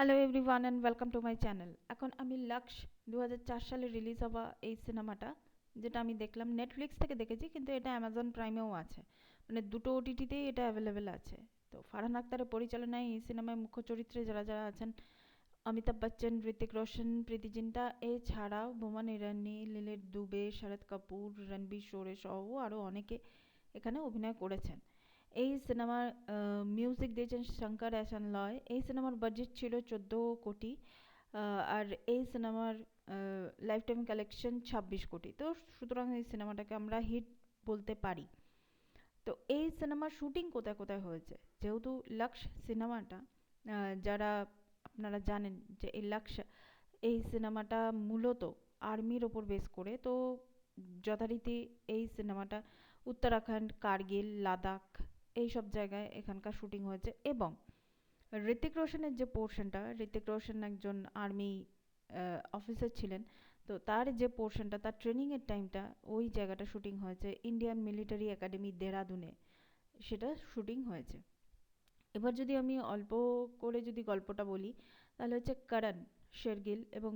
Hello everyone and welcome to my channel. এখন আমি lux 2004 সালে রিলিজ হওয়া এই সিনেমাটা, যেটা আমি দেখলাম নেটফ্লিক্স থেকে দেখেছি, কিন্তু এটা অ্যামাজন প্রাইমেও আছে, মানে দুটো ওটিটিতেই এটা অ্যাভেলেবেল আছে। তো ফারহান আখতারের পরিচালনায় এই সিনেমায় মুখ্য চরিত্রে যারা যারা আছেন, অমিতাভ বচ্চন, ঋতিক রোশন, প্রীতি জিন্টা, এছাড়াও বোমান ইরানি, লিলিত দুবে, শরদ কাপুর, রণবীর শোরে সহ আরও অনেকে এখানে অভিনয় করেছেন। এই সিনেমার মিউজিক দিয়েছেন শঙ্কর এহসান লয়। এই সিনেমার বাজেট ছিল 14 কোটি, আর এই সিনেমার লাইফ টাইম কালেকশন 26 কোটি। তো সুতরাং এই সিনেমাটাকে আমরা হিট বলতে পারি। তো এই সিনেমার শুটিং কোথায় কোথায় হয়েছে, যেহেতু লাক্স সিনেমাটা, যারা আপনারা জানেন যে এই লাক্স এই সিনেমাটা মূলত আর্মির ওপর বেস করে, তো যথারীতি এই সিনেমাটা উত্তরাখণ্ড, কার্গিল, লাদাখ এই সব জায়গায় এখানকার শুটিং হয়েছে। এবং ঋতিক রোশনের যে পোর্শনটা, ঋতিক রোশন একজন আর্মি অফিসার ছিলেন, তো তার যে পোর্শনটা, তার ট্রেনিংয়ের টাইমটা, ওই জায়গাটা শুটিং হয়েছে ইন্ডিয়ান মিলিটারি একাডেমি দেরাদুনে, সেটা শুটিং হয়েছে। এবার যদি আমি অল্প করে যদি গল্পটা বলি, তাহলে হচ্ছে করণ শেরগিল এবং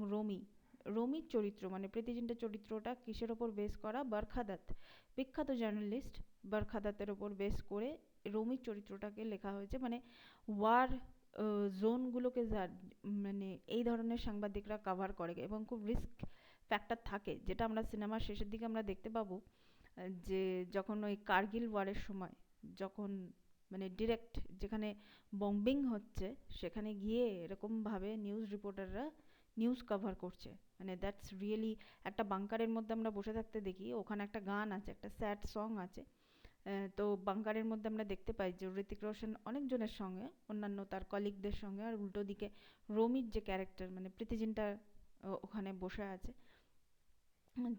রমির চরিত্র, মানে প্রীতি জিন্টার চরিত্রটা কিসের ওপর বেস করা? বরখা দত্ত, বিখ্যাত জার্নালিস্ট বরখা দত্তের ওপর বেস করে রমির চরিত্রটাকে লেখা হয়েছে। মানে ওয়ার জোনগুলোকে মানে এই ধরনের সাংবাদিকরা কাভার করে এবং খুব রিস্ক ফ্যাক্টর থাকে, যেটা আমরা সিনেমার শেষের দিকে আমরা দেখতে পাবো। যে যখন ওই কার্গিল ওয়ারের সময়, যখন মানে ডিরেক্ট যেখানে বম্বিং হচ্ছে, সেখানে গিয়ে এরকমভাবে নিউজ রিপোর্টাররা নিউজ কভার করছে, মানে দ্যাটস রিয়েলি। একটা বাংকারের মধ্যে আমরা বসে থাকতে দেখি, ওখানে একটা গান আছে, একটা স্যাড সং আছে। তো বাংকারের মধ্যে আমরা দেখতে পাই যে ঋতিক রোশন অনেকজনের সঙ্গে, অন্যান্য তার কলিগদের সঙ্গে, আর উল্টো দিকে রমির যে ক্যারেক্টার মানে প্রীতি জিন্টা ওখানে বসে আছে।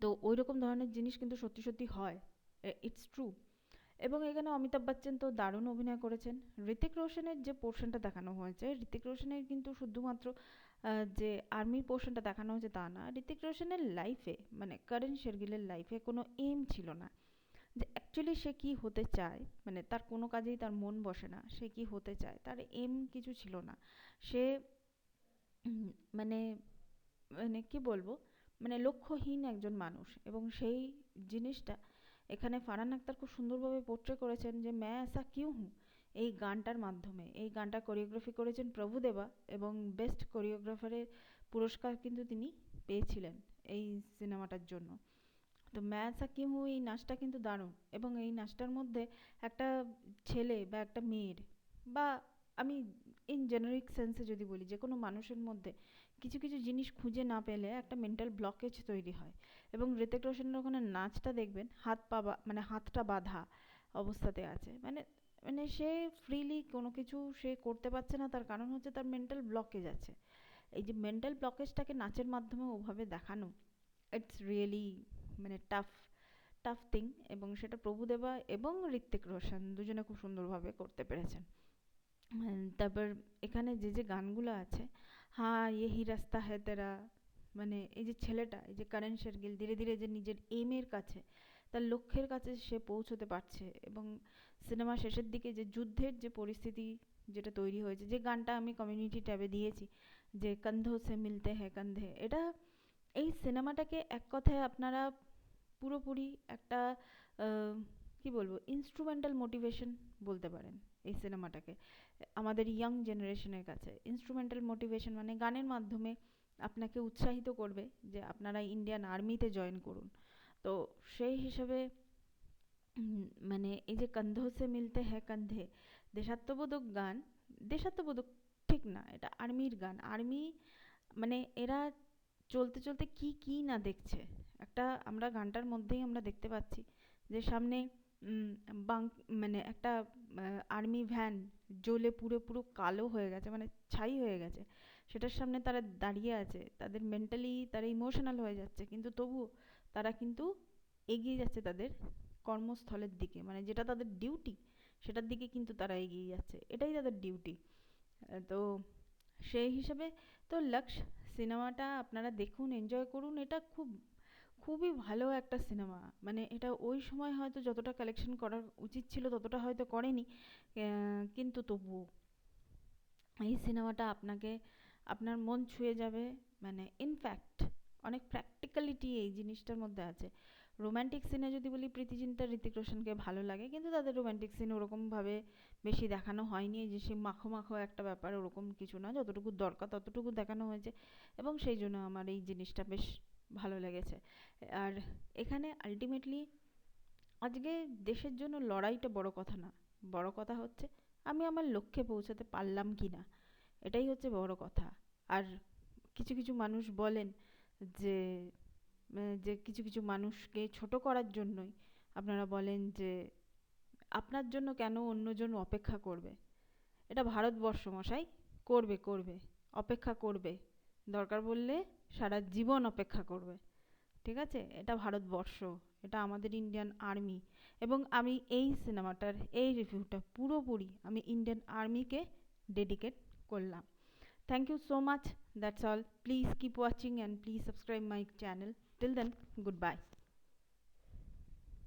তো ওই রকম ধরনের জিনিস কিন্তু সত্যি সত্যি হয়, ইটস ট্রু। এবং এখানে অমিতাভ বচ্চন তো দারুণ অভিনয় করেছেন। ঋতিক রোশনের যে পোর্শনটা দেখানো হয়েছে, ঋতিক রোশনের কিন্তু শুধুমাত্র যে আর্মির পোর্শনটা দেখানো হয়েছে তা না, ঋতিক রোশনের লাইফে, মানে করণ শেরগিলের লাইফে কোনো এম ছিল না, যে অ্যাকচুয়ালি সে কি হতে চায়। মানে তার কোনো কাজেই তার মন বসে না, সে কি হতে চায়, তার এম কিছু ছিল না। সে মানে মানে কি বলবো, মানে লক্ষ্যহীন একজন মানুষ। এবং সেই জিনিসটা এখানে ফারহান আখতার খুব সুন্দরভাবে পোট্রে করেছেন, যে ম্যায় ऐसा क्यों हूँ, এই গানটার মাধ্যমে। এই গানটা কোরিওগ্রাফি করেছেন প্রভুদেবা, এবং বেস্ট কোরিওগ্রাফারের পুরস্কার কিন্তু তিনি পেয়েছিলেন এই সিনেমাটার জন্য। তো मैं ऐसा क्यों हूँ এই নাচটা কিন্তু দারুণ। এবং এই নাচটার মধ্যে একটা ছেলে বা একটা মেয়ের, বা আমি ইন জেনারিক সেন্সে যদি বলি, যে কোনো মানুষের মধ্যে কিছু কিছু জিনিস খুঁজে না পেলে একটা মেন্টাল ব্লকেজ তৈরি হয়। এবং ঋতিক রোশনের ওখানে নাচটা দেখবেন, হাত পা মানে হাতটা বাঁধা অবস্থাতে আছে, মানে মানে সে ফ্রিলি কোনো কিছু সে করতে পারছে না, তার কারণ হচ্ছে তার মেন্টাল ব্লকেজ আছে। এই যে মেন্টাল ব্লকেজটাকে নাচের মাধ্যমে ওভাবে দেখানো, ইটস রিয়েলি মানে টাফ টাফ থিং। এবং সেটা প্রভুদেবা এবং ঋত্বিক রোশন দুজনে খুব সুন্দরভাবে করতে পেরেছেন। তারপর এখানে যে যে গানগুলো আছে, হ্যাঁ ইয়েহি রাস্তা হ্যায় তেরা, মানে এই যে ছেলেটা, এই যে করণ শেরগিল ধীরে ধীরে যে নিজের এমের কাছে, তার লক্ষ্যের কাছে সে পৌঁছতে পারছে। এবং সিনেমা শেষের দিকে যে যুদ্ধের যে পরিস্থিতি যেটা তৈরি হয়েছে, যে গানটা আমি কমিউনিটি ট্যাবে দিয়েছি, যে কন্ধো সে মিলতে হ্যায় কন্ধে, এটা এই সিনেমাটাকে এক কথায় আপনারা পুরোপুরি একটা কি বলবো, ইনস্ট্রুমেন্টাল মোটিভেশন বলতে পারেন এই সিনেমাটাকে। আমাদের ইয়াং জেনারেশনের কাছে ইনস্ট্রুমেন্টাল মোটিভেশন মানে গানের মাধ্যমে আপনাকে উৎসাহিত করবে যে আপনারা ইন্ডিয়ান আর্মিতে জয়েন করুন। তো সেই হিসাবে মানে এই যে কন্ধো সে মিলতে হ্যায় কন্ধে, দেশাত্মবোধক গান, দেশাত্মবোধক ঠিক না, এটা আর্মির গান। আর্মি মানে এরা চলতে চলতে কি কি না দেখছে, একটা আমরা গানটার মধ্যেই আমরা দেখতে পাচ্ছি যে সামনে উম, বাংক মানে একটা আর্মি ভ্যান জ্বলে পুরো পুরো কালো হয়ে গেছে, মানে ছাই হয়ে গেছে, সেটার সামনে তারা দাঁড়িয়ে আছে, তাদের মেন্টালি তারা ইমোশনাল হয়ে যাচ্ছে, কিন্তু তবুও তারা কিন্তু এগিয়ে যাচ্ছে তাদের কর্মস্থলের দিকে, মানে যেটা তাদের ডিউটি সেটার দিকে কিন্তু তারা এগিয়ে যাচ্ছে, এটাই তাদের ডিউটি। তো সেই হিসাবে তো লক্ষ্য সিনেমাটা আপনারা দেখুন, এনজয় করুন। এটা খুবই ভালো একটা সিনেমা, মানে এটা ওই সময় হয়তো যতটা কালেকশন করার উচিত ছিল ততটা হয়তো করেনি, কিন্তু তবুও এই সিনেমাটা আপনাকে আপনার মন ছুঁয়ে যাবে। মানে ইনফ্যাক্ট অনেক প্র্যাকটিক্যালিটি এই জিনিসটার মধ্যে আছে। রোম্যান্টিক সিনে যদি বলি, প্রীতি জিন্টা ঋতিক রোশনকে ভালো লাগে, কিন্তু তাদের রোম্যান্টিক সিন ওরকমভাবে বেশি দেখানো হয়নি। এই যে সে মাখো মাখো একটা ব্যাপার, ওরকম কিছু না, যতটুকু দরকার ততটুকু দেখানো হয়েছে, এবং সেই জন্য আমার এই জিনিসটা বেশ ভালো লেগেছে। আর এখানে আলটিমেটলি আজকে দেশের জন্য লড়াইটা বড় কথা না, বড় কথা হচ্ছে আমি আমার লক্ষ্যে পৌঁছাতে পারলাম কি না, এটাই হচ্ছে বড় কথা। আর কিছু কিছু মানুষ বলেন যে যে কিছু কিছু মানুষকে ছোট করার জন্যই আপনারা বলেন যে আপনার জন্য কেন অন্যজন অপেক্ষা করবে। এটা ভারতবর্ষ মশাই, করবে করবে, অপেক্ষা করবে, দরকার বললে সারা জীবন অপেক্ষা করবে। ঠিক আছে, এটা ভারতবর্ষ, এটা আমাদের ইন্ডিয়ান আর্মি, এবং আমি এই সিনেমাটার এই রিভিউটা পুরোপুরি আমি ইন্ডিয়ান আর্মিকে ডেডিকেট করলাম। Thank you so much, that's all. Please keep watching and please subscribe my channel. Till then, good by.